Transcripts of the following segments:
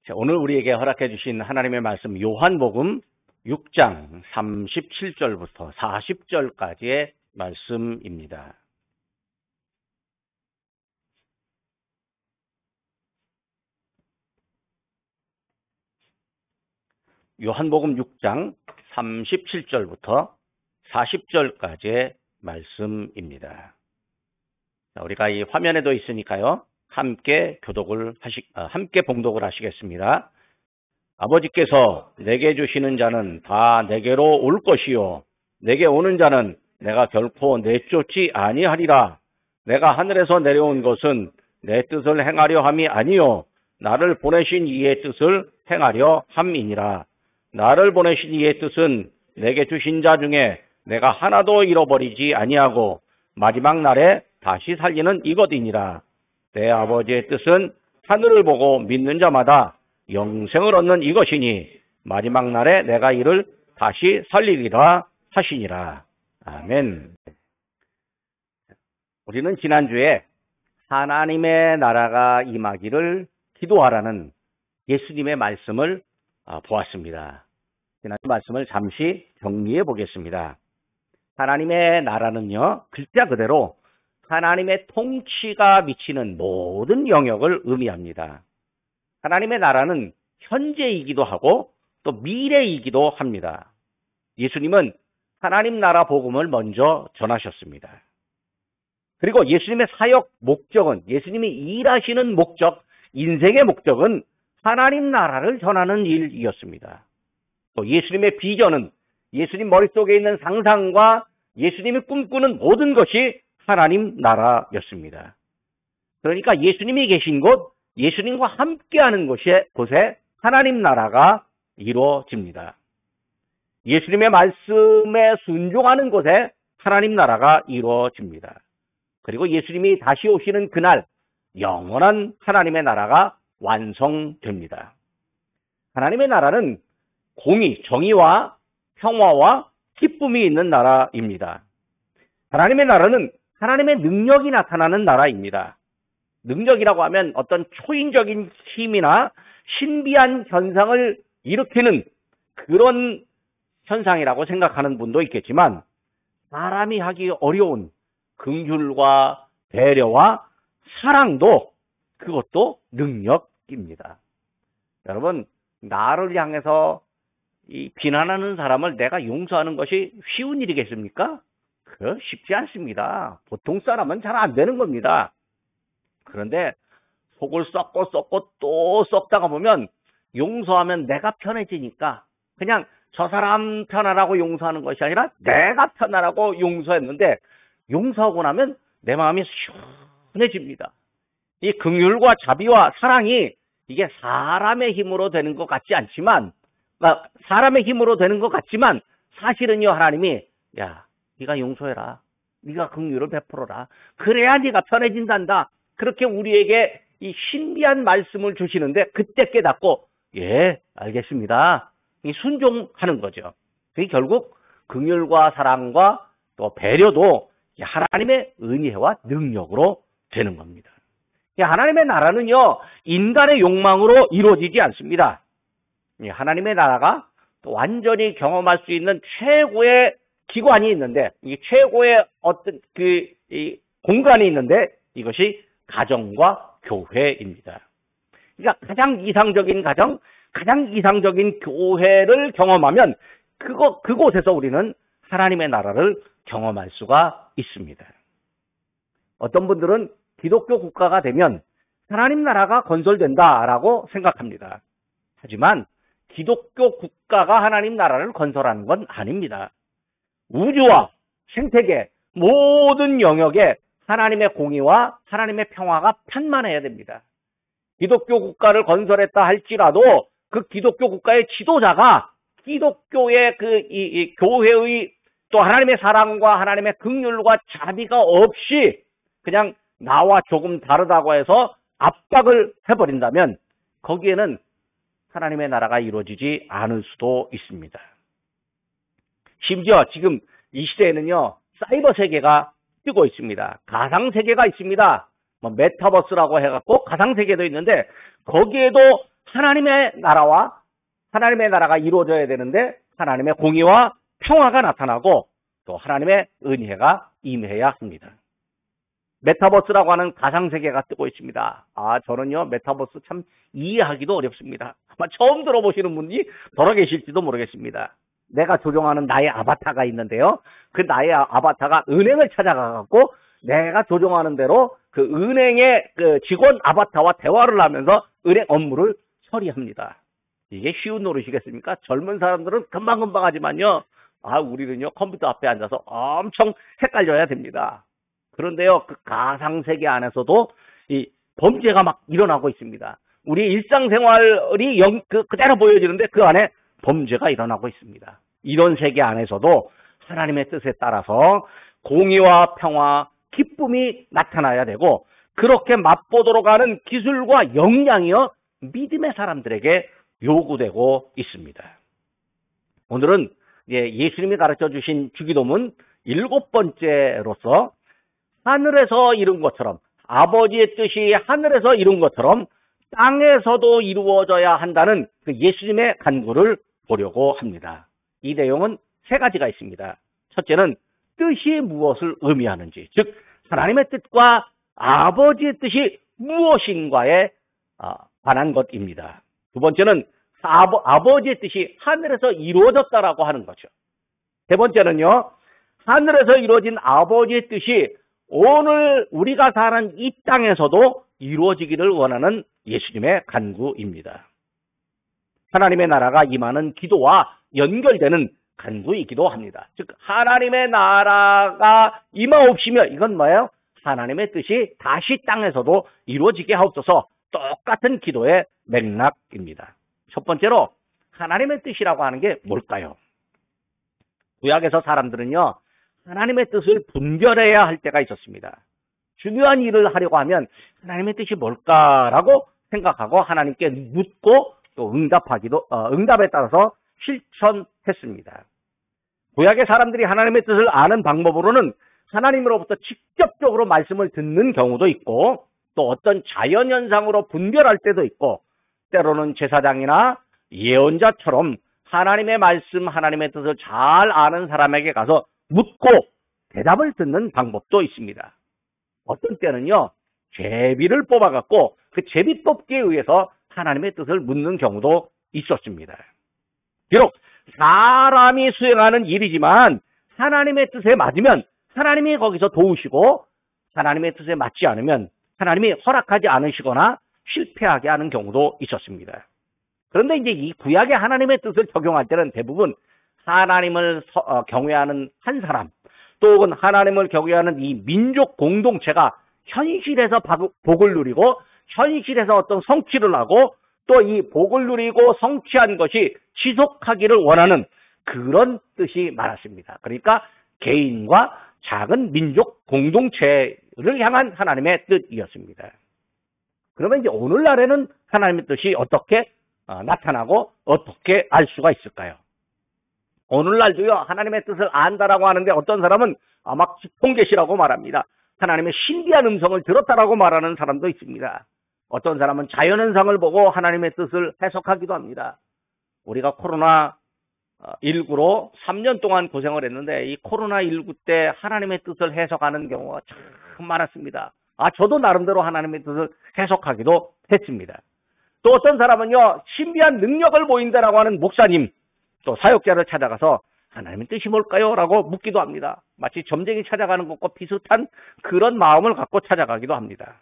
자, 오늘 우리에게 허락해 주신 하나님의 말씀 요한복음 6장 37절부터 40절까지의 말씀입니다. 요한복음 6장 37절부터 40절까지의 말씀입니다. 자, 우리가 이 화면에도 있으니까요. 함께 봉독을 하시겠습니다. 아버지께서 내게 주시는 자는 다 내게로 올 것이요 내게 오는 자는 내가 결코 내쫓지 아니하리라. 내가 하늘에서 내려온 것은 내 뜻을 행하려 함이 아니요 나를 보내신 이의 뜻을 행하려 함이니라. 나를 보내신 이의 뜻은 내게 주신 자 중에 내가 하나도 잃어버리지 아니하고 마지막 날에 다시 살리는 이것이니라. 내 아버지의 뜻은 하늘을 보고 믿는 자마다 영생을 얻는 이것이니 마지막 날에 내가 이를 다시 살리리라 하시니라. 아멘. 우리는 지난주에 하나님의 나라가 임하기를 기도하라는 예수님의 말씀을 보았습니다. 지난주 말씀을 잠시 정리해 보겠습니다. 하나님의 나라는요, 글자 그대로 하나님의 통치가 미치는 모든 영역을 의미합니다. 하나님의 나라는 현재이기도 하고 또 미래이기도 합니다. 예수님은 하나님 나라 복음을 먼저 전하셨습니다. 그리고 예수님의 사역 목적은, 예수님이 일하시는 목적, 인생의 목적은 하나님 나라를 전하는 일이었습니다. 또 예수님의 비전은 예수님 머릿속에 있는 상상과 예수님이 꿈꾸는 모든 것이 하나님 나라였습니다. 그러니까 예수님이 계신 곳, 예수님과 함께하는 곳에 하나님 나라가 이루어집니다. 예수님의 말씀에 순종하는 곳에 하나님 나라가 이루어집니다. 그리고 예수님이 다시 오시는 그날 영원한 하나님의 나라가 완성됩니다. 하나님의 나라는 공의, 정의와 평화와 기쁨이 있는 나라입니다. 하나님의 나라는 하나님의 능력이 나타나는 나라입니다. 능력이라고 하면 어떤 초인적인 힘이나 신비한 현상을 일으키는 그런 현상이라고 생각하는 분도 있겠지만 사람이 하기 어려운 긍휼과 배려와 사랑도 그것도 능력입니다. 여러분, 나를 향해서 이 비난하는 사람을 내가 용서하는 것이 쉬운 일이겠습니까? 그거 쉽지 않습니다. 보통 사람은 잘 안 되는 겁니다. 그런데 속을 썩고 또 썩다가 보면 용서하면 내가 편해지니까 그냥 저 사람 편하라고 용서하는 것이 아니라 내가 편하라고 용서했는데 용서하고 나면 내 마음이 시원해집니다. 이 긍휼과 자비와 사랑이 이게 사람의 힘으로 되는 것 같지 않지만 사람의 힘으로 되는 것 같지만 사실은요 하나님이 야 네가 용서해라. 네가 긍휼을 베풀어라. 그래야 네가 편해진단다. 그렇게 우리에게 이 신비한 말씀을 주시는데 그때 깨닫고 예 알겠습니다. 순종하는 거죠. 그게 결국 긍휼과 사랑과 또 배려도 하나님의 은혜와 능력으로 되는 겁니다. 하나님의 나라는요 인간의 욕망으로 이루어지지 않습니다. 하나님의 나라가 또 완전히 경험할 수 있는 최고의 기관이 있는데, 이 최고의 어떤 이 공간이 있는데, 이것이 가정과 교회입니다. 그러니까 가장 이상적인 가정, 가장 이상적인 교회를 경험하면, 그곳에서 우리는 하나님의 나라를 경험할 수가 있습니다. 어떤 분들은 기독교 국가가 되면 하나님 나라가 건설된다라고 생각합니다. 하지만 기독교 국가가 하나님 나라를 건설하는 건 아닙니다. 우주와 생태계 모든 영역에 하나님의 공의와 하나님의 평화가 편만해야 됩니다. 기독교 국가를 건설했다 할지라도 그 기독교 국가의 지도자가 기독교의 이 교회의 또 하나님의 사랑과 하나님의 긍휼과 자비가 없이 그냥 나와 조금 다르다고 해서 압박을 해버린다면 거기에는 하나님의 나라가 이루어지지 않을 수도 있습니다. 심지어 지금 이 시대에는요, 사이버 세계가 뜨고 있습니다. 가상 세계가 있습니다. 메타버스라고 해갖고 가상 세계도 있는데 거기에도 하나님의 나라가 이루어져야 되는데 하나님의 공의와 평화가 나타나고 또 하나님의 은혜가 임해야 합니다. 메타버스라고 하는 가상세계가 뜨고 있습니다. 저는요, 메타버스 참 이해하기도 어렵습니다. 아마 처음 들어보시는 분이 더러 계실지도 모르겠습니다. 내가 조종하는 나의 아바타가 있는데요. 그 나의 아바타가 은행을 찾아가갖고 내가 조종하는 대로 그 은행의 그 직원 아바타와 대화를 하면서 은행 업무를 처리합니다. 이게 쉬운 노릇이겠습니까? 젊은 사람들은 금방금방 하지만요. 우리는요, 컴퓨터 앞에 앉아서 엄청 헷갈려야 됩니다. 그런데요, 그 가상세계 안에서도 이 범죄가 막 일어나고 있습니다. 우리 일상생활이 그대로 보여지는데 그 안에 범죄가 일어나고 있습니다. 이런 세계 안에서도 하나님의 뜻에 따라서 공의와 평화, 기쁨이 나타나야 되고 그렇게 맛보도록 하는 기술과 역량이요, 믿음의 사람들에게 요구되고 있습니다. 오늘은 예수님이 가르쳐 주신 주기도문 7번째로서 하늘에서 이룬 것처럼 아버지의 뜻이 하늘에서 이룬 것처럼 땅에서도 이루어져야 한다는 그 예수님의 간구를 보려고 합니다. 이 내용은 3가지가 있습니다. 첫째는 뜻이 무엇을 의미하는지, 즉 하나님의 뜻과 아버지의 뜻이 무엇인가에 관한 것입니다. 두 번째는 아버지의 뜻이 하늘에서 이루어졌다라고 하는 거죠. 세 번째는요, 하늘에서 이루어진 아버지의 뜻이 오늘 우리가 사는 이 땅에서도 이루어지기를 원하는 예수님의 간구입니다. 하나님의 나라가 임하는 기도와 연결되는 간구이기도 합니다. 즉 하나님의 나라가 임하옵시며, 이건 뭐예요? 하나님의 뜻이 다시 땅에서도 이루어지게 하옵소서, 똑같은 기도의 맥락입니다. 첫 번째로 하나님의 뜻이라고 하는 게 뭘까요? 구약에서 사람들은요, 하나님의 뜻을 분별해야 할 때가 있었습니다. 중요한 일을 하려고 하면 하나님의 뜻이 뭘까라고 생각하고 하나님께 묻고 또 응답에 따라서 실천했습니다. 구약의 사람들이 하나님의 뜻을 아는 방법으로는 하나님으로부터 직접적으로 말씀을 듣는 경우도 있고 또 어떤 자연현상으로 분별할 때도 있고 때로는 제사장이나 예언자처럼 하나님의 말씀, 하나님의 뜻을 잘 아는 사람에게 가서 묻고 대답을 듣는 방법도 있습니다. 어떤 때는요, 제비를 뽑아갖고 그 제비 뽑기에 의해서 하나님의 뜻을 묻는 경우도 있었습니다. 비록 사람이 수행하는 일이지만 하나님의 뜻에 맞으면 하나님이 거기서 도우시고 하나님의 뜻에 맞지 않으면 하나님이 허락하지 않으시거나 실패하게 하는 경우도 있었습니다. 그런데 이제 이 구약의 하나님의 뜻을 적용할 때는 대부분 하나님을 경외하는 한 사람, 또 혹은 하나님을 경외하는 이 민족 공동체가 현실에서 복을 누리고 현실에서 어떤 성취를 하고 또 이 복을 누리고 성취한 것이 지속하기를 원하는 그런 뜻이 많았습니다. 그러니까 개인과 작은 민족 공동체를 향한 하나님의 뜻이었습니다. 그러면 이제 오늘날에는 하나님의 뜻이 어떻게 나타나고 어떻게 알 수가 있을까요? 오늘날도요, 하나님의 뜻을 안다라고 하는데 어떤 사람은 막 통계시라고 말합니다. 하나님의 신비한 음성을 들었다라고 말하는 사람도 있습니다. 어떤 사람은 자연현상을 보고 하나님의 뜻을 해석하기도 합니다. 우리가 코로나19로 3년 동안 고생을 했는데 이 코로나19 때 하나님의 뜻을 해석하는 경우가 참 많았습니다. 저도 나름대로 하나님의 뜻을 해석하기도 했습니다. 또 어떤 사람은요, 신비한 능력을 보인다라고 하는 목사님, 또 사역자를 찾아가서 하나님의 뜻이 뭘까요? 라고 묻기도 합니다. 마치 점쟁이 찾아가는 것과 비슷한 그런 마음을 갖고 찾아가기도 합니다.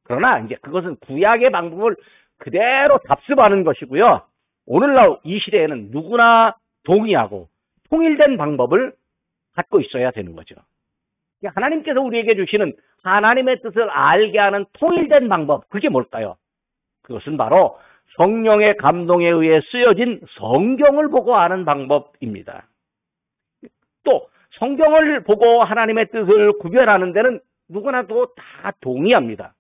그러나 이제 그것은 구약의 방법을 그대로 답습하는 것이고요. 오늘날 이 시대에는 누구나 동의하고 통일된 방법을 갖고 있어야 되는 거죠. 하나님께서 우리에게 주시는 하나님의 뜻을 알게 하는 통일된 방법, 그게 뭘까요? 그것은 바로 성령의 감동에 의해 쓰여진 성경을 보고 아는 방법입니다. 또 성경을 보고 하나님의 뜻을 구별하는 데는 누구나도 다 동의합니다.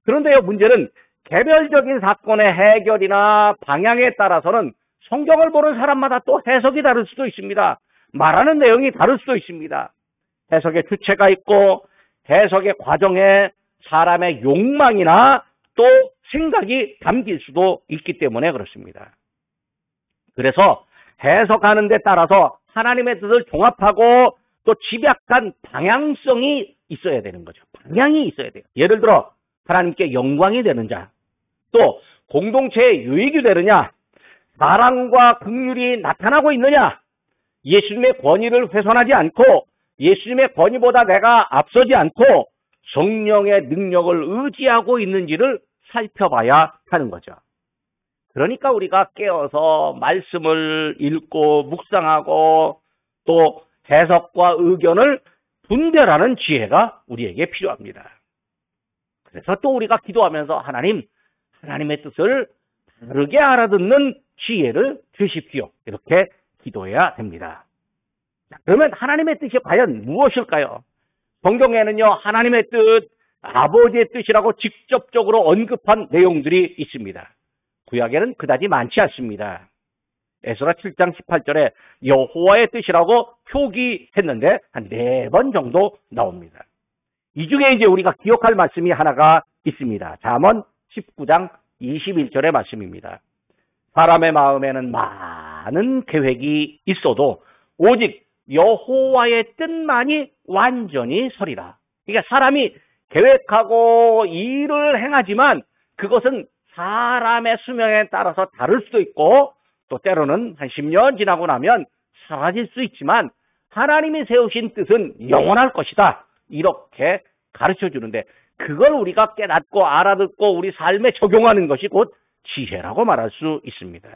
그런데요, 문제는 개별적인 사건의 해결이나 방향에 따라서는 성경을 보는 사람마다 또 해석이 다를 수도 있습니다. 말하는 내용이 다를 수도 있습니다. 해석의 주체가 있고 해석의 과정에 사람의 욕망이나 또 생각이 담길 수도 있기 때문에 그렇습니다. 그래서 해석하는 데 따라서 하나님의 뜻을 종합하고 또 집약한 방향성이 있어야 되는 거죠. 방향이 있어야 돼요. 예를 들어 하나님께 영광이 되는 자, 또 공동체에 유익이 되느냐, 사랑과 긍휼이 나타나고 있느냐, 예수님의 권위를 훼손하지 않고 예수님의 권위보다 내가 앞서지 않고 성령의 능력을 의지하고 있는지를 살펴봐야 하는 거죠. 그러니까 우리가 깨어서 말씀을 읽고 묵상하고 또 해석과 의견을 분별하는 지혜가 우리에게 필요합니다. 그래서 또 우리가 기도하면서 하나님의 뜻을 다르게 알아듣는 지혜를 주십시오. 이렇게 기도해야 됩니다. 자, 그러면 하나님의 뜻이 과연 무엇일까요? 성경에는요, 하나님의 뜻, 아버지의 뜻이라고 직접적으로 언급한 내용들이 있습니다. 구약에는 그다지 많지 않습니다. 에스라 7장 18절에 여호와의 뜻이라고 표기했는데 한 4번 정도 나옵니다. 이 중에 이제 우리가 기억할 말씀이 하나가 있습니다. 잠언 19장 21절의 말씀입니다. 사람의 마음에는 많은 계획이 있어도 오직 여호와의 뜻만이 완전히 서리라. 그러니까 사람이 계획하고 일을 행하지만 그것은 사람의 수명에 따라서 다를 수도 있고 또 때로는 한 10년 지나고 나면 사라질 수 있지만 하나님이 세우신 뜻은 영원할 것이다. 이렇게 가르쳐 주는데 그걸 우리가 깨닫고 알아듣고 우리 삶에 적용하는 것이 곧 지혜라고 말할 수 있습니다.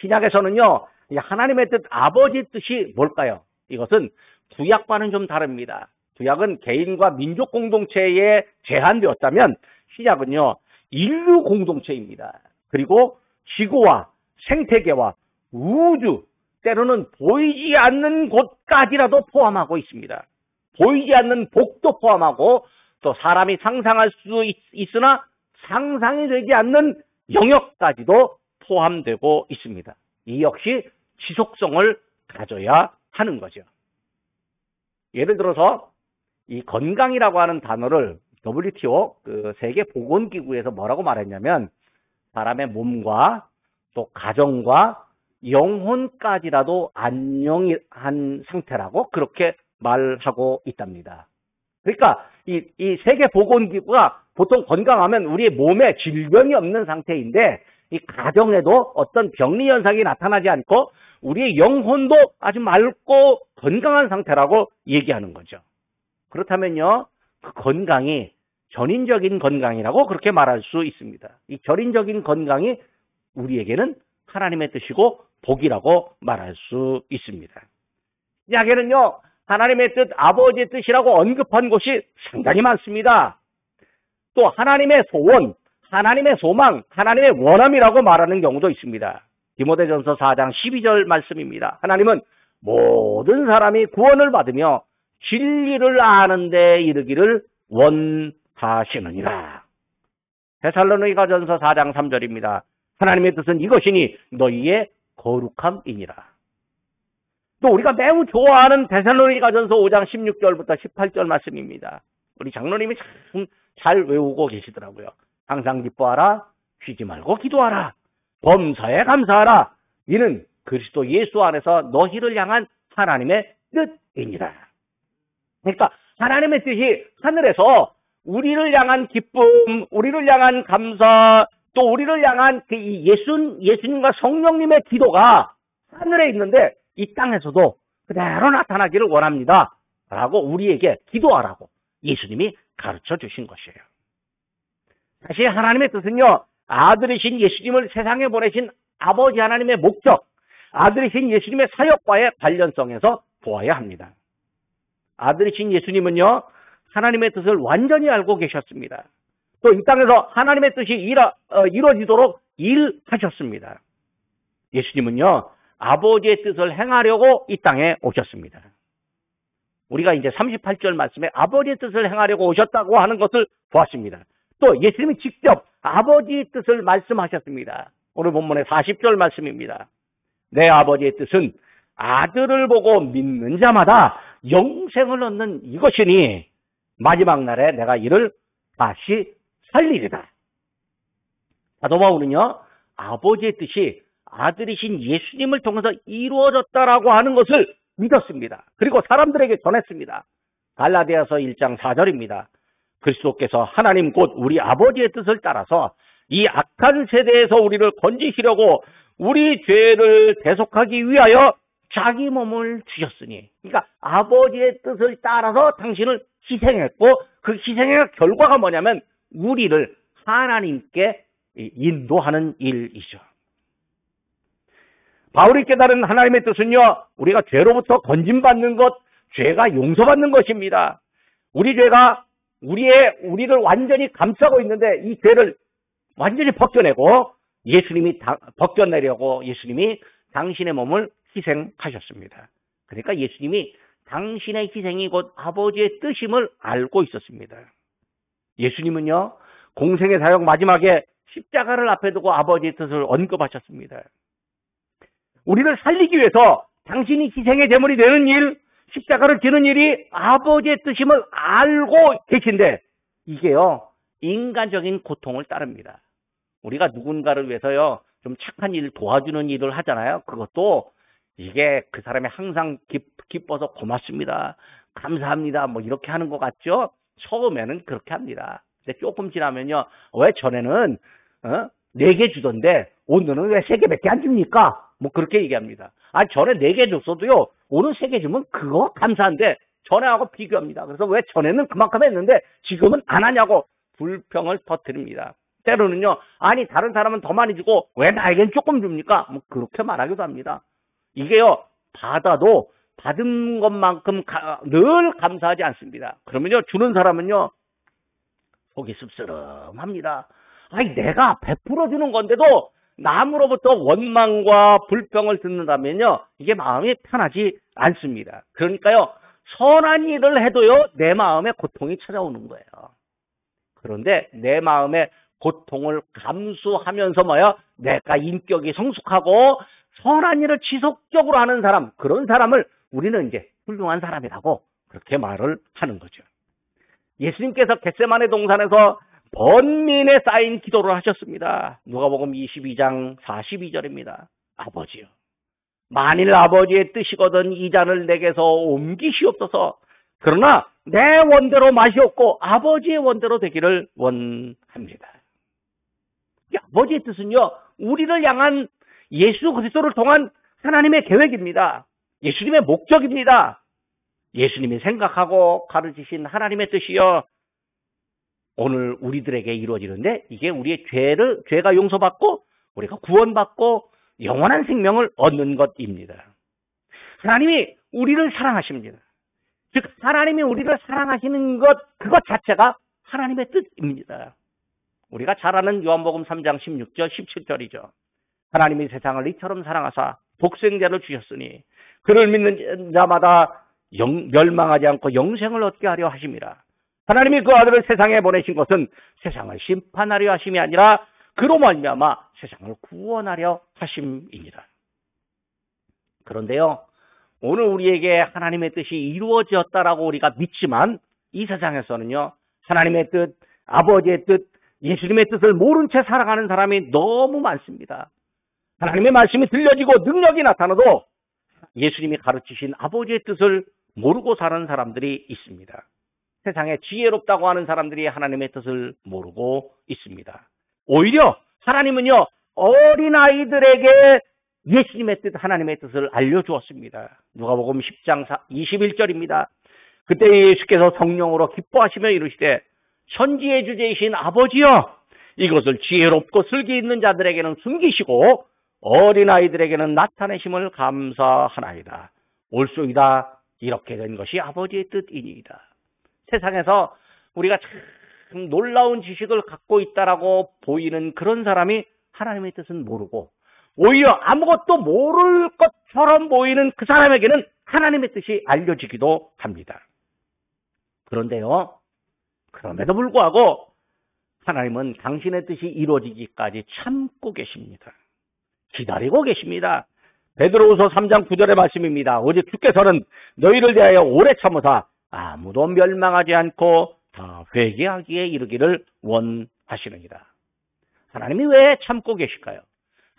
신약에서는요, 하나님의 뜻, 아버지 뜻이 뭘까요? 이것은 구약과는 좀 다릅니다. 구약은 개인과 민족 공동체에 제한되었다면 신약은요, 인류 공동체입니다. 그리고 지구와 생태계와 우주, 때로는 보이지 않는 곳까지라도 포함하고 있습니다. 보이지 않는 복도 포함하고 또 사람이 상상할 수 있으나 상상이 되지 않는 영역까지도 포함되고 있습니다. 이 역시 지속성을 가져야 하는 거죠. 예를 들어서 이 건강이라고 하는 단어를 WTO 세계보건기구에서 뭐라고 말했냐면 사람의 몸과 또 가정과 영혼까지라도 안녕한 상태라고 그렇게 말하고 있답니다. 그러니까 이 세계보건기구가 보통 건강하면 우리의 몸에 질병이 없는 상태인데 이 가정에도 어떤 병리 현상이 나타나지 않고 우리의 영혼도 아주 맑고 건강한 상태라고 얘기하는 거죠. 그렇다면요, 그 건강이 전인적인 건강이라고 그렇게 말할 수 있습니다. 이 전인적인 건강이 우리에게는 하나님의 뜻이고 복이라고 말할 수 있습니다. 신약에는요, 하나님의 뜻, 아버지의 뜻이라고 언급한 곳이 상당히 많습니다. 또 하나님의 소원, 하나님의 소망, 하나님의 원함이라고 말하는 경우도 있습니다. 디모데전서 4장 12절 말씀입니다. 하나님은 모든 사람이 구원을 받으며 진리를 아는 데 이르기를 원하시느니라. 데살로니가전서 4장 3절입니다. 하나님의 뜻은 이것이니 너희의 거룩함이니라. 또 우리가 매우 좋아하는 데살로니가전서 5장 16절부터 18절 말씀입니다. 우리 장로님이 참 잘 외우고 계시더라고요. 항상 기뻐하라, 쉬지 말고 기도하라, 범사에 감사하라. 이는 그리스도 예수 안에서 너희를 향한 하나님의 뜻이니라. 그러니까 하나님의 뜻이 하늘에서 우리를 향한 기쁨, 우리를 향한 감사, 또 우리를 향한 예수님과 성령님의 기도가 하늘에 있는데 이 땅에서도 그대로 나타나기를 원합니다. 라고 우리에게 기도하라고 예수님이 가르쳐 주신 것이에요. 사실 하나님의 뜻은요, 아들이신 예수님을 세상에 보내신 아버지 하나님의 목적, 아들이신 예수님의 사역과의 관련성에서 보아야 합니다. 아들이신 예수님은요, 하나님의 뜻을 완전히 알고 계셨습니다. 또 이 땅에서 하나님의 뜻이 이루어지도록 일하셨습니다. 예수님은요, 아버지의 뜻을 행하려고 이 땅에 오셨습니다. 우리가 이제 38절 말씀에 아버지의 뜻을 행하려고 오셨다고 하는 것을 보았습니다. 또 예수님이 직접 아버지의 뜻을 말씀하셨습니다. 오늘 본문의 40절 말씀입니다. 내 아버지의 뜻은 아들을 보고 믿는 자마다 영생을 얻는 이것이니 마지막 날에 내가 이를 다시 살리리라. 사도 바울은요, 아버지의 뜻이 아들이신 예수님을 통해서 이루어졌다라고 하는 것을 믿었습니다. 그리고 사람들에게 전했습니다. 갈라디아서 1장 4절입니다. 그리스도께서 하나님 곧 우리 아버지의 뜻을 따라서 이 악한 세대에서 우리를 건지시려고 우리 죄를 대속하기 위하여 자기 몸을 주셨으니, 그러니까 아버지의 뜻을 따라서 당신을 희생했고, 그 희생의 결과가 뭐냐면 우리를 하나님께 인도하는 일이죠. 바울이 깨달은 하나님의 뜻은요, 우리가 죄로부터 건짐받는 것, 죄가 용서받는 것입니다. 우리 죄가 우리를 완전히 감싸고 있는데 이 죄를 완전히 벗겨내고 벗겨내려고 예수님이 당신의 몸을 희생하셨습니다. 그러니까 예수님이 당신의 희생이 곧 아버지의 뜻임을 알고 있었습니다. 예수님은요, 공생의 사역 마지막에 십자가를 앞에 두고 아버지의 뜻을 언급하셨습니다. 우리를 살리기 위해서 당신이 희생의 제물이 되는 일, 십자가를 지는 일이 아버지의 뜻임을 알고 계신데, 이게요, 인간적인 고통을 따릅니다. 우리가 누군가를 위해서요, 좀 착한 일 도와주는 일을 하잖아요. 그것도 이게 그 사람이 항상 기뻐서 고맙습니다, 감사합니다, 뭐 이렇게 하는 것 같죠? 처음에는 그렇게 합니다. 근데 조금 지나면요, 왜 전에는 4개 주던데 오늘은 왜 3개밖에 안 줍니까? 뭐 그렇게 얘기합니다. 아니, 전에 4개 줬어도요, 오늘 3개 주면 그거 감사한데 전에하고 비교합니다. 그래서 왜 전에는 그만큼 했는데 지금은 안 하냐고 불평을 터뜨립니다. 때로는요, 아니 다른 사람은 더 많이 주고 왜 나에겐 조금 줍니까? 뭐 그렇게 말하기도 합니다. 이게요, 받아도 받은 것만큼 늘 감사하지 않습니다. 그러면요, 주는 사람은요, 속이 씁쓸합니다. 아니, 내가 베풀어 주는 건데도 남으로부터 원망과 불평을 듣는다면요, 이게 마음이 편하지 않습니다. 그러니까요, 선한 일을 해도요, 내 마음에 고통이 찾아오는 거예요. 그런데 내 마음에 고통을 감수하면서 내가 인격이 성숙하고 선한 일을 지속적으로 하는 사람, 그런 사람을 우리는 이제 훌륭한 사람이라고 그렇게 말을 하는 거죠. 예수님께서 겟세마네 동산에서 번민에 쌓인 기도를 하셨습니다. 누가복음 22장 42절입니다. 아버지요, 만일 아버지의 뜻이거든 이 잔을 내게서 옮기시옵소서. 그러나 내 원대로 마시옵고 아버지의 원대로 되기를 원합니다. 이 아버지의 뜻은요, 우리를 향한 예수 그리스도를 통한 하나님의 계획입니다. 예수님의 목적입니다. 예수님이 생각하고 가르치신 하나님의 뜻이요, 오늘 우리들에게 이루어지는데, 이게 우리의 죄가 용서받고 우리가 구원받고 영원한 생명을 얻는 것입니다. 하나님이 우리를 사랑하십니다. 즉 하나님이 우리를 사랑하시는 것, 그것 자체가 하나님의 뜻입니다. 우리가 잘 아는 요한복음 3장 16절 17절이죠. 하나님이 세상을 이처럼 사랑하사 독생자를 주셨으니 그를 믿는 자마다 멸망하지 않고 영생을 얻게 하려 하심이라. 하나님이 그 아들을 세상에 보내신 것은 세상을 심판하려 하심이 아니라 그로 말미암아 세상을 구원하려 하심이니라. 그런데요, 오늘 우리에게 하나님의 뜻이 이루어졌다라고 우리가 믿지만 이 세상에서는요, 하나님의 뜻, 아버지의 뜻, 예수님의 뜻을 모른 채 살아가는 사람이 너무 많습니다. 하나님의 말씀이 들려지고 능력이 나타나도 예수님이 가르치신 아버지의 뜻을 모르고 사는 사람들이 있습니다. 세상에 지혜롭다고 하는 사람들이 하나님의 뜻을 모르고 있습니다. 오히려 하나님은요, 어린아이들에게 예수님의 뜻, 하나님의 뜻을 알려주었습니다. 누가복음 10장 21절입니다. 그때 예수께서 성령으로 기뻐하시며 이르시되 천지의 주제이신 아버지여, 이것을 지혜롭고 슬기 있는 자들에게는 숨기시고 어린아이들에게는 나타내심을 감사하나이다. 옳소이다. 이렇게 된 것이 아버지의 뜻이니이다. 세상에서 우리가 참 놀라운 지식을 갖고 있다라고 보이는 그런 사람이 하나님의 뜻은 모르고 오히려 아무것도 모를 것처럼 보이는 그 사람에게는 하나님의 뜻이 알려지기도 합니다. 그런데요, 그럼에도 불구하고 하나님은 당신의 뜻이 이루어지기까지 참고 계십니다. 기다리고 계십니다. 베드로후서 3장 9절의 말씀입니다. 오직 주께서는 너희를 대하여 오래 참으사 아무도 멸망하지 않고 다 회개하기에 이르기를 원하시니라. 하시느니라. 하나님이 왜 참고 계실까요?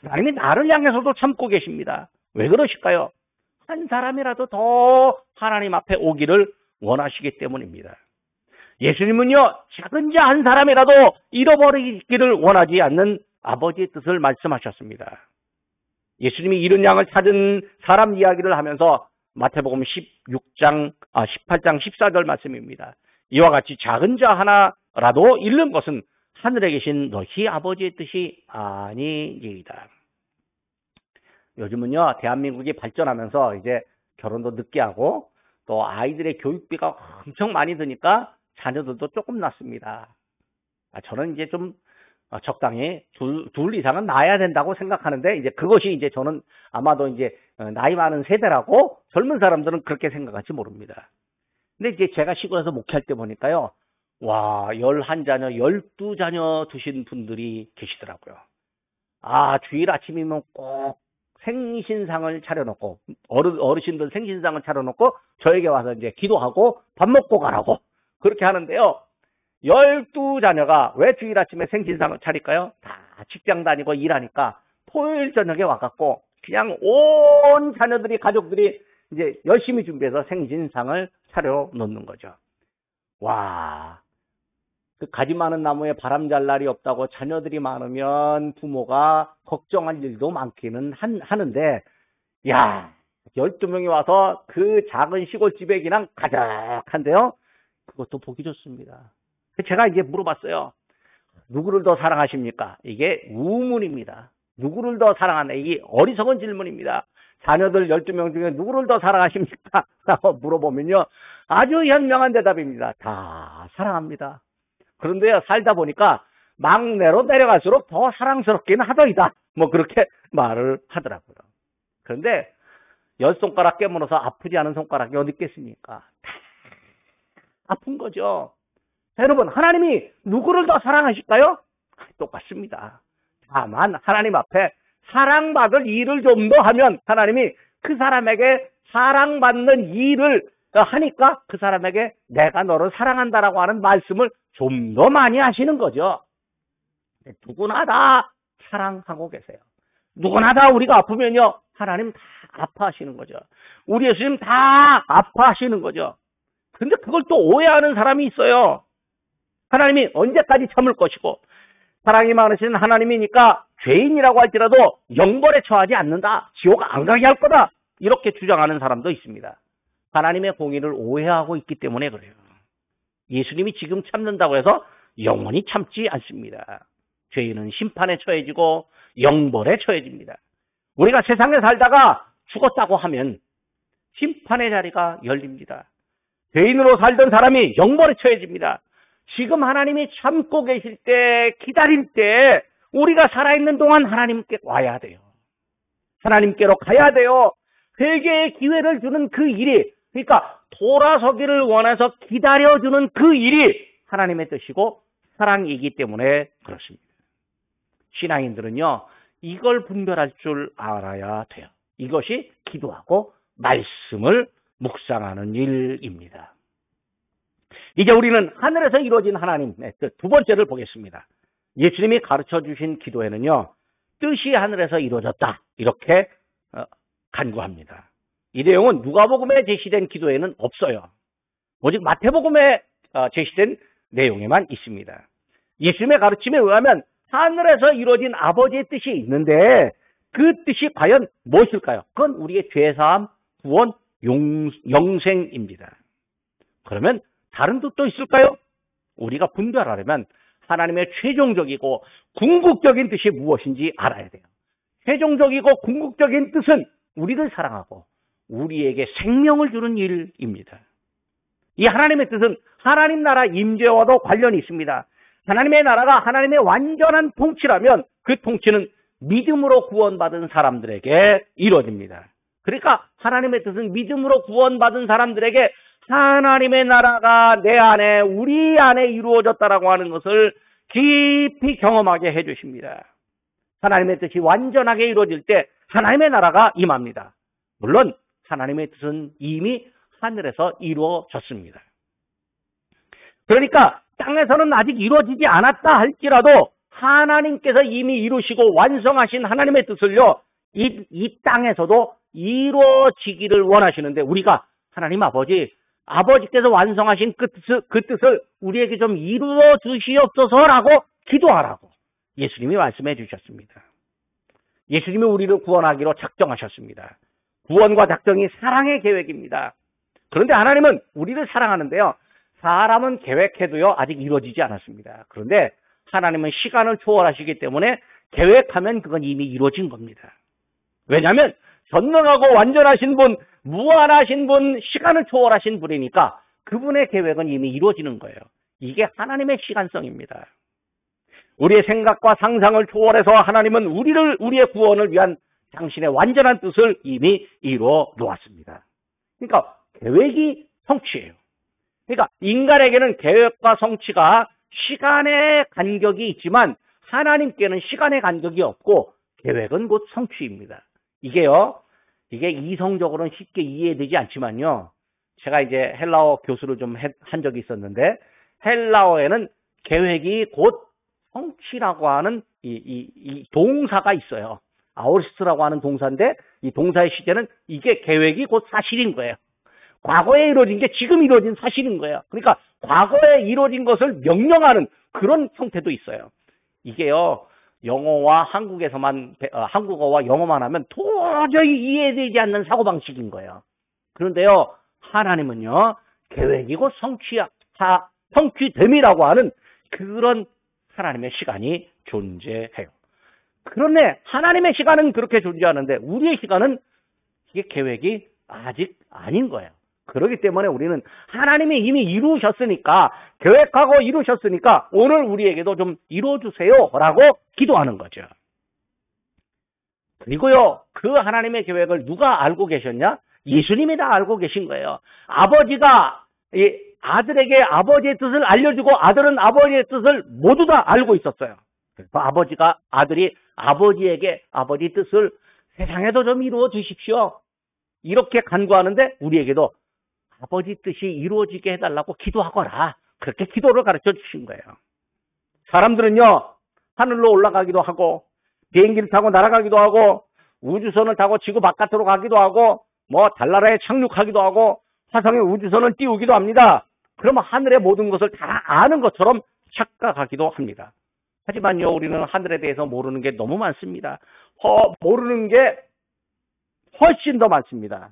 하나님이 나를 향해서도 참고 계십니다. 왜 그러실까요? 한 사람이라도 더 하나님 앞에 오기를 원하시기 때문입니다. 예수님은요, 작은 자 한 사람이라도 잃어버리기를 원하지 않는 아버지의 뜻을 말씀하셨습니다. 예수님이 잃은 양을 찾은 사람 이야기를 하면서 마태복음 18장 14절 말씀입니다. 이와 같이 작은 자 하나라도 잃는 것은 하늘에 계신 너희 아버지의 뜻이 아니니이다. 요즘은요, 대한민국이 발전하면서 이제 결혼도 늦게 하고 또 아이들의 교육비가 엄청 많이 드니까 자녀들도 조금 낳습니다. 저는 이제 좀 적당히 둘 이상은 낳아야 된다고 생각하는데, 이제 그것이 이제 저는 아마도 이제 나이 많은 세대라고 젊은 사람들은 그렇게 생각할지 모릅니다. 근데 이제 제가 시골에서 목회할 때 보니까요, 와, 11자녀, 12자녀 두신 분들이 계시더라고요. 주일 아침이면 꼭 생신상을 차려놓고, 어르신들 생신상을 차려놓고 저에게 와서 이제 기도하고 밥 먹고 가라고 그렇게 하는데요. 12자녀가 왜 주일 아침에 생신상을 차릴까요? 다 직장 다니고 일하니까 토요일 저녁에 와갖고 그냥 온 자녀들이, 가족들이 이제 열심히 준비해서 생신상을 차려놓는 거죠. 와, 그 가지 많은 나무에 바람 잘 날이 없다고 자녀들이 많으면 부모가 걱정할 일도 많기는 하는데, 야, 12명이 와서 그 작은 시골집에 그냥 가득한데요. 그것도 보기 좋습니다. 제가 이제 물어봤어요. 누구를 더 사랑하십니까? 이게 우문입니다. 누구를 더 사랑하나? 이게 어리석은 질문입니다. 자녀들 12명 중에 누구를 더 사랑하십니까? 라고 물어보면요, 아주 현명한 대답입니다. 다 사랑합니다. 그런데요, 살다 보니까 막내로 내려갈수록 더 사랑스럽기는 하더이다. 뭐 그렇게 말을 하더라고요. 그런데 10손가락 깨물어서 아프지 않은 손가락이 어디 있겠습니까? 다 아픈 거죠. 자, 여러분, 하나님이 누구를 더 사랑하실까요? 똑같습니다. 다만 하나님 앞에 사랑받을 일을 좀 더 하면 하나님이 그 사람에게 사랑받는 일을 하니까 그 사람에게 내가 너를 사랑한다라고 하는 말씀을 좀 더 많이 하시는 거죠. 누구나 다 사랑하고 계세요. 누구나 다 우리가 아프면요, 하나님 다 아파하시는 거죠. 우리 예수님 다 아파하시는 거죠. 근데 그걸 또 오해하는 사람이 있어요. 하나님이 언제까지 참을 것이고 사랑이 많으신 하나님이니까 죄인이라고 할지라도 영벌에 처하지 않는다, 지옥 안 가게 할 거다, 이렇게 주장하는 사람도 있습니다. 하나님의 공의를 오해하고 있기 때문에 그래요. 예수님이 지금 참는다고 해서 영원히 참지 않습니다. 죄인은 심판에 처해지고 영벌에 처해집니다. 우리가 세상에 살다가 죽었다고 하면 심판의 자리가 열립니다. 죄인으로 살던 사람이 영벌에 처해집니다. 지금 하나님이 참고 계실 때, 기다릴 때 우리가 살아있는 동안 하나님께 와야 돼요. 하나님께로 가야 돼요. 회개의 기회를 주는 그 일이, 그러니까 돌아서기를 원해서 기다려주는 그 일이 하나님의 뜻이고 사랑이기 때문에 그렇습니다. 신앙인들은요, 이걸 분별할 줄 알아야 돼요. 이것이 기도하고 말씀을 묵상하는 일입니다. 이제 우리는 하늘에서 이루어진 하나님의 뜻 두 번째를 보겠습니다. 예수님이 가르쳐 주신 기도에는요, 뜻이 하늘에서 이루어졌다, 이렇게 간구합니다. 이 내용은 누가복음에 제시된 기도에는 없어요. 오직 마태복음에 제시된 내용에만 있습니다. 예수님의 가르침에 의하면 하늘에서 이루어진 아버지의 뜻이 있는데 그 뜻이 과연 무엇일까요? 그건 우리의 죄사함, 구원, 영생입니다. 그러면 다른 뜻도 있을까요? 우리가 분별하려면 하나님의 최종적이고 궁극적인 뜻이 무엇인지 알아야 돼요. 최종적이고 궁극적인 뜻은 우리를 사랑하고 우리에게 생명을 주는 일입니다. 이 하나님의 뜻은 하나님 나라 임재와도 관련이 있습니다. 하나님의 나라가 하나님의 완전한 통치라면 그 통치는 믿음으로 구원받은 사람들에게 이루어집니다. 그러니까 하나님의 뜻은 믿음으로 구원받은 사람들에게 하나님의 나라가 내 안에, 우리 안에 이루어졌다라고 하는 것을 깊이 경험하게 해주십니다. 하나님의 뜻이 완전하게 이루어질 때 하나님의 나라가 임합니다. 물론 하나님의 뜻은 이미 하늘에서 이루어졌습니다. 그러니까 땅에서는 아직 이루어지지 않았다 할지라도 하나님께서 이미 이루시고 완성하신 하나님의 뜻을요, 이 땅에서도 이루어지기를 원하시는데 우리가 하나님 아버지께서 완성하신 그 뜻을 우리에게 좀 이루어 주시옵소서라고 기도하라고 예수님이 말씀해 주셨습니다. 예수님이 우리를 구원하기로 작정하셨습니다. 구원과 작정이 사랑의 계획입니다. 그런데 하나님은 우리를 사랑하는데요, 사람은 계획해도요 아직 이루어지지 않았습니다. 그런데 하나님은 시간을 초월하시기 때문에 계획하면 그건 이미 이루어진 겁니다. 왜냐하면 전능하고 완전하신 분, 무한하신 분, 시간을 초월하신 분이니까 그분의 계획은 이미 이루어지는 거예요. 이게 하나님의 시간성입니다. 우리의 생각과 상상을 초월해서 하나님은 우리의 구원을 위한 당신의 완전한 뜻을 이미 이루어 놓았습니다. 그러니까 계획이 성취예요. 그러니까 인간에게는 계획과 성취가 시간의 간격이 있지만 하나님께는 시간의 간격이 없고 계획은 곧 성취입니다. 이게 이성적으로는 쉽게 이해되지 않지만요. 제가 이제 헬라어 교수를 좀 한 적이 있었는데 헬라어에는 계획이 곧 성취라고 하는 이 동사가 있어요. 아오르스라고 하는 동사인데 이 동사의 시제는 이게 계획이 곧 사실인 거예요. 과거에 이루어진 게 지금 이루어진 사실인 거예요. 그러니까 과거에 이루어진 것을 명령하는 그런 형태도 있어요. 이게요, 영어와 한국어와 영어만 하면 도저히 이해되지 않는 사고방식인 거예요. 그런데요, 하나님은요, 계획이고 성취됨이라고 하는 그런 하나님의 시간이 존재해요. 그런데 하나님의 시간은 그렇게 존재하는데 우리의 시간은 이게 계획이 아직 아닌 거예요. 그렇기 때문에 우리는 하나님이 이미 이루셨으니까, 계획하고 이루셨으니까 오늘 우리에게도 좀 이루어주세요 라고 기도하는 거죠. 그리고요, 그 하나님의 계획을 누가 알고 계셨냐? 예수님이 다 알고 계신 거예요. 아버지가 아들에게 아버지의 뜻을 알려주고 아들은 아버지의 뜻을 모두 다 알고 있었어요. 그래서 아들이 아버지에게 아버지 뜻을 세상에도 좀 이루어 주십시오, 이렇게 간구하는데 우리에게도 아버지 뜻이 이루어지게 해달라고 기도하거라, 그렇게 기도를 가르쳐 주신 거예요. 사람들은요, 하늘로 올라가기도 하고 비행기를 타고 날아가기도 하고 우주선을 타고 지구 바깥으로 가기도 하고 달나라에 착륙하기도 하고 화성에 우주선을 띄우기도 합니다. 그러면 하늘의 모든 것을 다 아는 것처럼 착각하기도 합니다. 하지만요, 우리는 하늘에 대해서 모르는 게 너무 많습니다. 모르는 게 훨씬 더 많습니다.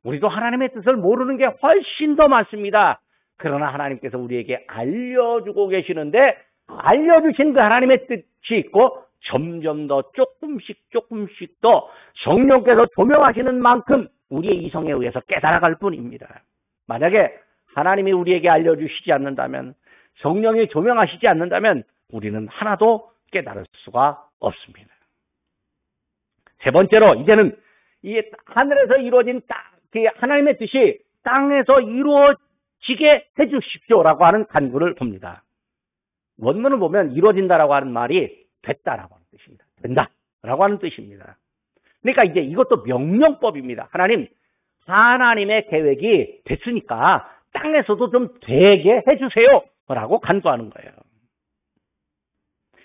우리도 하나님의 뜻을 모르는 게 훨씬 더 많습니다. 그러나 하나님께서 우리에게 알려주고 계시는데 알려주신 그 하나님의 뜻이 있고 점점 더 조금씩 더 성령께서 조명하시는 만큼 우리의 이성에 의해서 깨달아갈 뿐입니다. 만약에 하나님이 우리에게 알려주시지 않는다면, 성령이 조명하시지 않는다면 우리는 하나도 깨달을 수가 없습니다. 세 번째로, 이제는 이 하늘에서 이루어진 하나님의 뜻이 땅에서 이루어지게 해주십시오라고 하는 간구를 봅니다. 원문을 보면 이루어진다라고 하는 말이 됐다라고 하는 뜻입니다. 된다라고 하는 뜻입니다. 그러니까 이제 이것도 명령법입니다. 하나님의 계획이 됐으니까 땅에서도 좀 되게 해주세요라고 간구하는 거예요.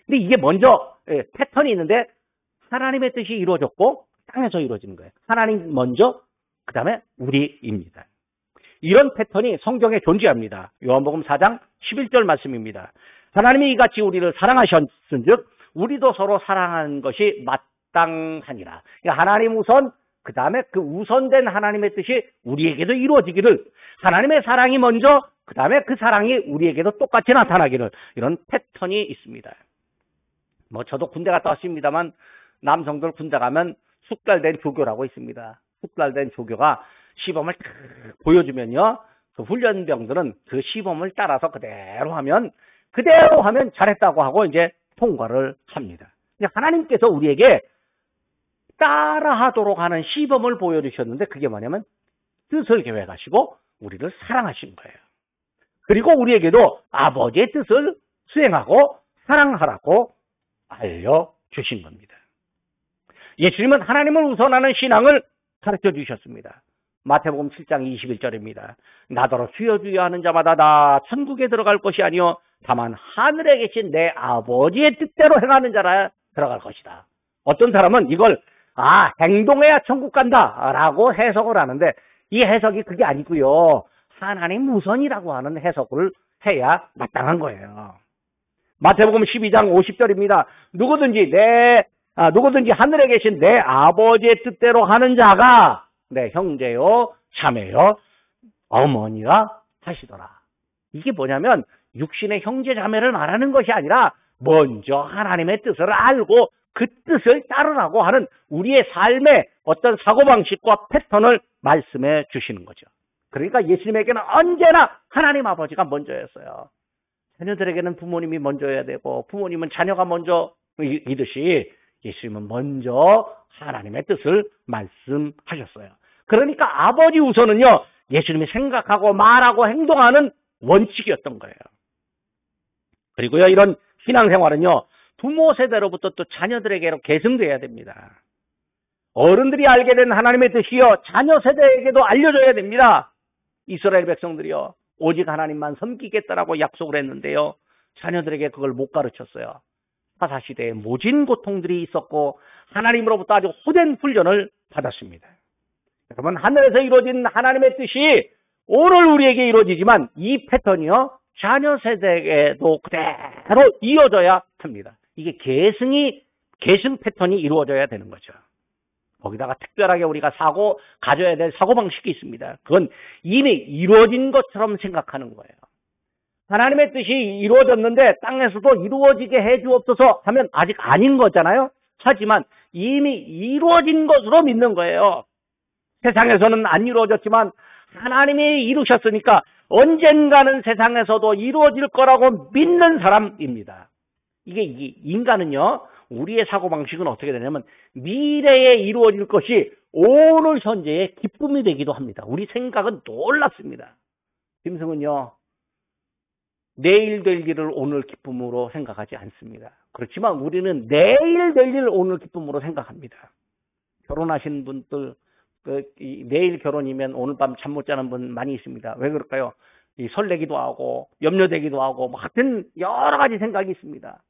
근데 이게 먼저 패턴이 있는데 하나님의 뜻이 이루어졌고 땅에서 이루어지는 거예요. 하나님 먼저, 그 다음에 우리입니다. 이런 패턴이 성경에 존재합니다. 요한복음 4장 11절 말씀입니다. 하나님이 이같이 우리를 사랑하셨은즉 우리도 서로 사랑하는 것이 마땅하니라. 그러니까 하나님 우선, 그 다음에 그 우선된 하나님의 뜻이 우리에게도 이루어지기를, 하나님의 사랑이 먼저, 그 다음에 그 사랑이 우리에게도 똑같이 나타나기를, 이런 패턴이 있습니다. 저도 군대 갔다 왔습니다만 남성들 군대 가면 숙달된 조교라고 있습니다. 숙달된 조교가 시범을 보여주면요, 그 훈련병들은 그 시범을 따라서 그대로 하면 잘했다고 하고 이제 통과를 합니다. 하나님께서 우리에게 따라하도록 하는 시범을 보여주셨는데 그게 뭐냐면 뜻을 계획하시고 우리를 사랑하신 거예요. 그리고 우리에게도 아버지의 뜻을 수행하고 사랑하라고 알려주신 겁니다. 예수님은 하나님을 우선하는 신앙을 가르쳐 주셨습니다. 마태복음 7장 21절입니다. 나더러 주여 주여 하는 자마다 다 천국에 들어갈 것이 아니요 다만 하늘에 계신 내 아버지의 뜻대로 행하는 자라 들어갈 것이다. 어떤 사람은 이걸 행동해야 천국 간다라고 해석을 하는데 이 해석이 그게 아니고요. 하나님 우선이라고 하는 해석을 해야 마땅한 거예요. 마태복음 12장 50절입니다. 누구든지 하늘에 계신 내 아버지의 뜻대로 하는 자가 내 형제요 자매요 어머니라 하시더라. 이게 뭐냐면 육신의 형제 자매를 말하는 것이 아니라 먼저 하나님의 뜻을 알고 그 뜻을 따르라고 하는 우리의 삶의 어떤 사고방식과 패턴을 말씀해 주시는 거죠. 그러니까 예수님에게는 언제나 하나님 아버지가 먼저였어요. 자녀들에게는 부모님이 먼저여야 되고 부모님은 자녀가 먼저이듯이 예수님은 먼저 하나님의 뜻을 말씀하셨어요. 그러니까 아버지 우선은요, 예수님이 생각하고 말하고 행동하는 원칙이었던 거예요. 그리고요, 이런 신앙생활은요, 부모 세대로부터 또 자녀들에게로 계승돼야 됩니다. 어른들이 알게 된 하나님의 뜻이요, 자녀 세대에게도 알려줘야 됩니다. 이스라엘 백성들이요, 오직 하나님만 섬기겠다라고 약속을 했는데요, 자녀들에게 그걸 못 가르쳤어요. 사사시대에 모진 고통들이 있었고 하나님으로부터 아주 호된 훈련을 받았습니다. 여러분, 하늘에서 이루어진 하나님의 뜻이 오늘 우리에게 이루어지지만 이 패턴이요, 자녀 세대에도 그대로 이어져야 합니다. 이게 계승 패턴이 이루어져야 되는 거죠. 거기다가 특별하게 우리가 가져야 될 사고방식이 있습니다. 그건 이미 이루어진 것처럼 생각하는 거예요. 하나님의 뜻이 이루어졌는데 땅에서도 이루어지게 해주옵소서 하면 아직 아닌 거잖아요. 하지만 이미 이루어진 것으로 믿는 거예요. 세상에서는 안 이루어졌지만 하나님이 이루셨으니까 언젠가는 세상에서도 이루어질 거라고 믿는 사람입니다. 이게 인간은요, 우리의 사고방식은 어떻게 되냐면 미래에 이루어질 것이 오늘 현재의 기쁨이 되기도 합니다. 우리 생각은 놀랍습니다. 짐승은요, 내일 될 일을 오늘 기쁨으로 생각하지 않습니다. 그렇지만 우리는 내일 될 일을 오늘 기쁨으로 생각합니다. 결혼하신 분들, 내일 결혼이면 오늘 밤 잠 못 자는 분 많이 있습니다. 왜 그럴까요? 설레기도 하고 염려되기도 하고 같은 여러 가지 생각이 있습니다.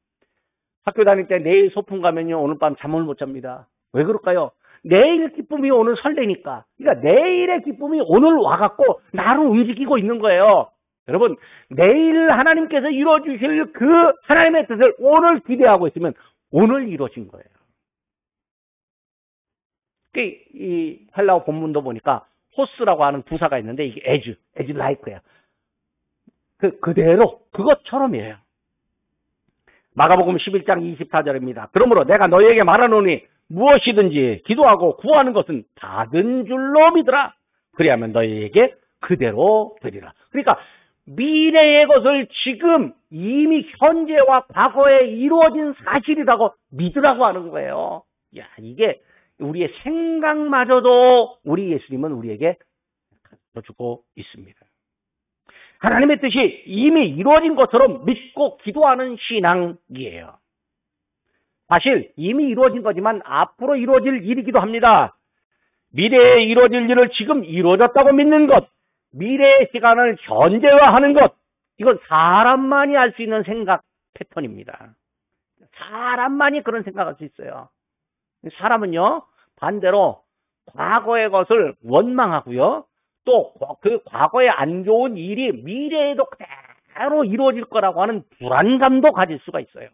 학교 다닐 때 내일 소풍 가면요, 오늘 밤 잠을 못 잡니다. 왜 그럴까요? 내일 기쁨이 오늘 설레니까. 그러니까 내일의 기쁨이 오늘 와갖고 나를 움직이고 있는 거예요. 여러분, 내일 하나님께서 이루어주실 그 하나님의 뜻을 오늘 기대하고 있으면 오늘 이루어진 거예요. 이 헬라어 본문도 보니까 호스라고 하는 부사가 있는데 이게 as like예요. 그대로 그것처럼이에요. 마가복음 11장 24절입니다. 그러므로 내가 너희에게 말하노니 무엇이든지 기도하고 구하는 것은 받은 줄로 믿으라. 그리하면 너희에게 그대로 되리라. 그러니까 미래의 것을 지금 이미 현재와 과거에 이루어진 사실이라고 믿으라고 하는 거예요. 야, 이게 우리의 생각마저도 우리 예수님은 우리에게 가르쳐주고 있습니다. 하나님의 뜻이 이미 이루어진 것처럼 믿고 기도하는 신앙이에요. 사실 이미 이루어진 거지만 앞으로 이루어질 일이기도 합니다. 미래에 이루어질 일을 지금 이루어졌다고 믿는 것, 미래의 시간을 현재화하는 것, 이건 사람만이 알 수 있는 생각 패턴입니다. 사람만이 그런 생각할 수 있어요. 사람은요, 반대로 과거의 것을 원망하고요, 또 그 과거의 안 좋은 일이 미래에도 그대로 이루어질 거라고 하는 불안감도 가질 수가 있어요.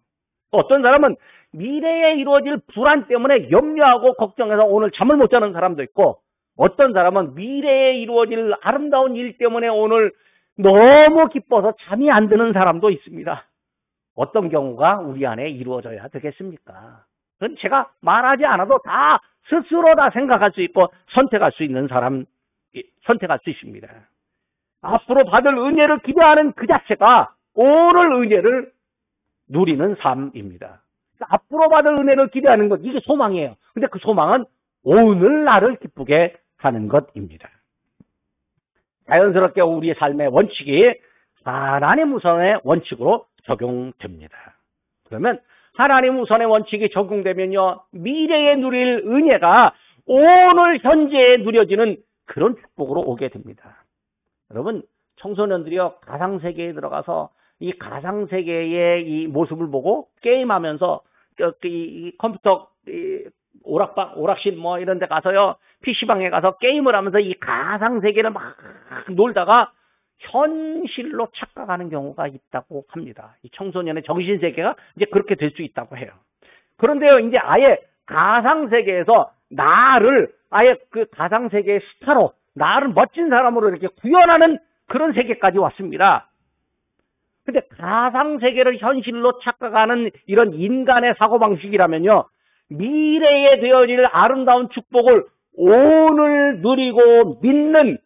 어떤 사람은 미래에 이루어질 불안 때문에 염려하고 걱정해서 오늘 잠을 못 자는 사람도 있고, 어떤 사람은 미래에 이루어질 아름다운 일 때문에 오늘 너무 기뻐서 잠이 안 드는 사람도 있습니다. 어떤 경우가 우리 안에 이루어져야 되겠습니까? 그건 제가 말하지 않아도 다 스스로 다 생각할 수 있고 선택할 수 있는 사람, 선택할 수 있습니다. 앞으로 받을 은혜를 기대하는 그 자체가 오늘 은혜를 누리는 삶입니다. 앞으로 받을 은혜를 기대하는 것, 이게 소망이에요. 근데 그 소망은 오늘날을 기쁘게 하는 것입니다. 자연스럽게 우리의 삶의 원칙이 하나님 우선의 원칙으로 적용됩니다. 그러면 하나님 우선의 원칙이 적용되면요, 미래에 누릴 은혜가 오늘 현재에 누려지는 그런 축복으로 오게 됩니다. 여러분, 청소년들이요, 가상세계에 들어가서 이 가상세계의 이 모습을 보고 게임하면서 이 컴퓨터 오락실 뭐 이런 데 가서요, PC방에 가서 게임을 하면서 이 가상세계를 막 놀다가 현실로 착각하는 경우가 있다고 합니다. 이 청소년의 정신세계가 이제 그렇게 될 수 있다고 해요. 그런데요, 이제 아예 가상세계에서 나를 아예 그 가상세계의 스타로, 나를 멋진 사람으로 이렇게 구현하는 그런 세계까지 왔습니다. 근데 가상세계를 현실로 착각하는 이런 인간의 사고방식이라면요, 미래에 되어질 아름다운 축복을 오늘 누리고 믿는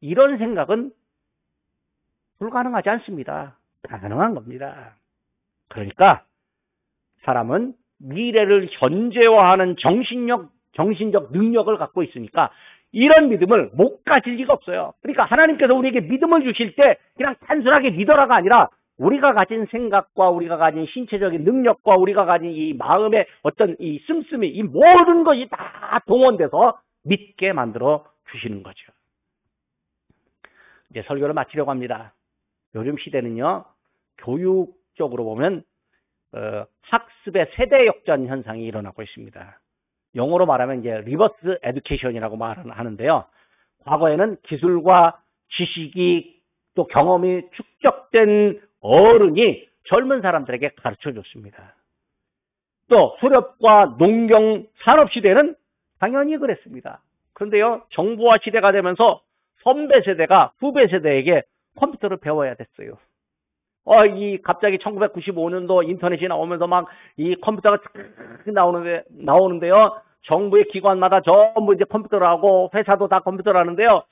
이런 생각은 불가능하지 않습니다. 가능한 겁니다. 그러니까 사람은 미래를 현재화하는 정신적 능력을 갖고 있으니까 이런 믿음을 못 가질 리가 없어요. 그러니까 하나님께서 우리에게 믿음을 주실 때 그냥 단순하게 믿어라가 아니라 우리가 가진 생각과 우리가 가진 신체적인 능력과 우리가 가진 이 마음의 어떤 이 씀씀이, 이 모든 것이 다 동원돼서 믿게 만들어 주시는 거죠. 이제 설교를 마치려고 합니다. 요즘 시대는요, 교육적으로 보면 학습의 세대 역전 현상이 일어나고 있습니다. 영어로 말하면 이제 리버스 에듀케이션이라고 말하는데요. 과거에는 기술과 지식이 또 경험이 축적된 어른이 젊은 사람들에게 가르쳐 줬습니다. 또 수렵과 농경 산업 시대는 당연히 그랬습니다. 그런데요, 정보화 시대가 되면서 선배 세대가 후배 세대에게 컴퓨터를 배워야 됐어요. 갑자기 1995년도 인터넷이 나오면서 막 이 컴퓨터가 나오는데요. 정부의 기관마다 전부 이제 컴퓨터를 하고 회사도 다 컴퓨터를 하는데요.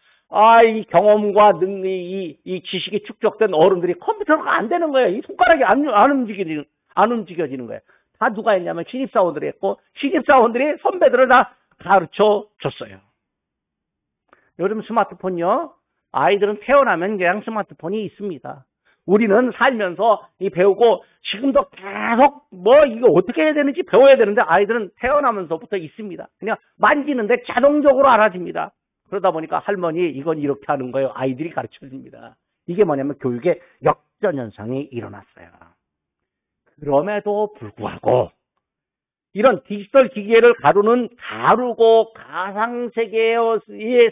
이 경험과 이 지식이 축적된 어른들이 컴퓨터가 안 되는 거예요. 이 손가락이 안 움직여지는 거예요. 다 누가 했냐면 신입사원들이 했고, 신입사원들이 선배들을 다 가르쳐 줬어요. 요즘 스마트폰요, 아이들은 태어나면 그냥 스마트폰이 있습니다. 우리는 살면서 배우고 지금도 계속 이거 어떻게 해야 되는지 배워야 되는데 아이들은 태어나면서부터 있습니다. 그냥 만지는데 자동적으로 알아집니다. 그러다 보니까 할머니 이건 이렇게 하는 거예요. 아이들이 가르쳐 줍니다. 이게 뭐냐면 교육의 역전 현상이 일어났어요. 그럼에도 불구하고 이런 디지털 기계를 다루고 가상세계의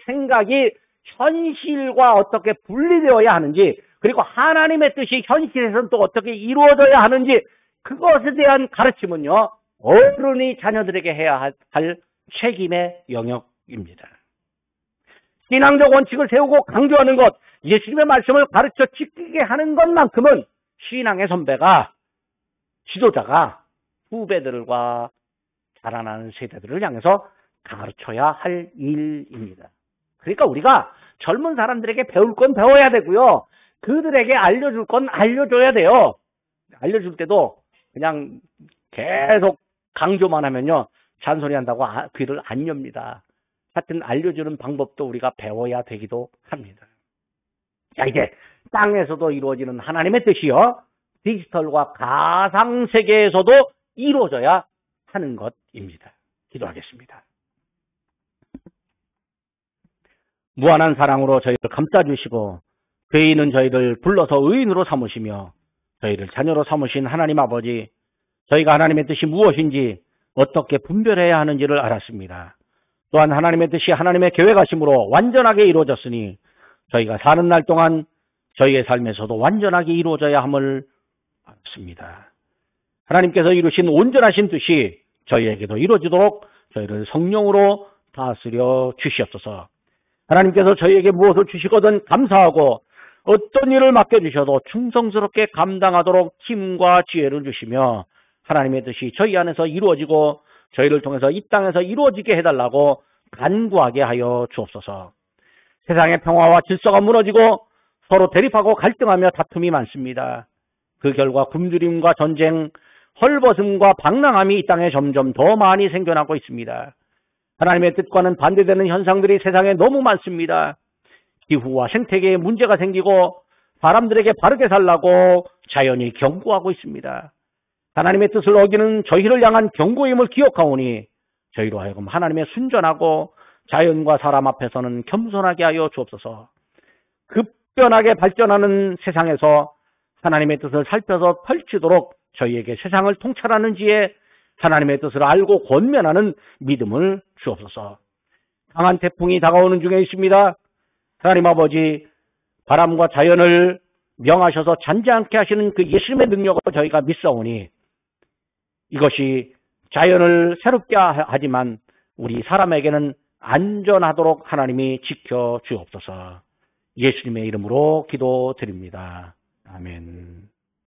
생각이 현실과 어떻게 분리되어야 하는지, 그리고 하나님의 뜻이 현실에서는 또 어떻게 이루어져야 하는지, 그것에 대한 가르침은요, 어른이 자녀들에게 해야 할 책임의 영역입니다. 신앙적 원칙을 세우고 강조하는 것, 예수님의 말씀을 가르쳐 지키게 하는 것만큼은 신앙의 선배가, 지도자가 후배들과 자라나는 세대들을 향해서 가르쳐야 할 일입니다. 그러니까 우리가 젊은 사람들에게 배울 건 배워야 되고요. 그들에게 알려줄 건 알려줘야 돼요. 알려줄 때도 그냥 계속 강조만 하면요, 잔소리한다고 귀를 안 엽니다. 하여튼 알려주는 방법도 우리가 배워야 되기도 합니다. 자, 이제 땅에서도 이루어지는 하나님의 뜻이요, 디지털과 가상세계에서도 이루어져야 하는 것입니다. 기도하겠습니다. 무한한 사랑으로 저희를 감싸주시고 죄인은 저희를 불러서 의인으로 삼으시며 저희를 자녀로 삼으신 하나님 아버지, 저희가 하나님의 뜻이 무엇인지 어떻게 분별해야 하는지를 알았습니다. 또한 하나님의 뜻이 하나님의 계획하심으로 완전하게 이루어졌으니 저희가 사는 날 동안 저희의 삶에서도 완전하게 이루어져야 함을 알았습니다. 하나님께서 이루신 온전하신 뜻이 저희에게도 이루어지도록 저희를 성령으로 다스려 주시옵소서. 하나님께서 저희에게 무엇을 주시거든 감사하고 어떤 일을 맡겨주셔도 충성스럽게 감당하도록 힘과 지혜를 주시며 하나님의 뜻이 저희 안에서 이루어지고 저희를 통해서 이 땅에서 이루어지게 해달라고 간구하게 하여 주옵소서. 세상의 평화와 질서가 무너지고 서로 대립하고 갈등하며 다툼이 많습니다. 그 결과 굶주림과 전쟁, 헐벗음과 방랑함이 이 땅에 점점 더 많이 생겨나고 있습니다. 하나님의 뜻과는 반대되는 현상들이 세상에 너무 많습니다. 기후와 생태계에 문제가 생기고 사람들에게 바르게 살라고 자연이 경고하고 있습니다. 하나님의 뜻을 어기는 저희를 향한 경고임을 기억하오니 저희로 하여금 하나님의 순전하고 자연과 사람 앞에서는 겸손하게 하여 주옵소서. 급변하게 발전하는 세상에서 하나님의 뜻을 살펴서 펼치도록 저희에게 세상을 통찰하는 지혜, 하나님의 뜻을 알고 권면하는 믿음을 주옵소서. 강한 태풍이 다가오는 중에 있습니다. 하나님 아버지, 바람과 자연을 명하셔서 잔잔케 하시는 그 예수님의 능력을 저희가 믿사오니 이것이 자연을 새롭게 하지만 우리 사람에게는 안전하도록 하나님이 지켜 주옵소서. 예수님의 이름으로 기도드립니다. 아멘.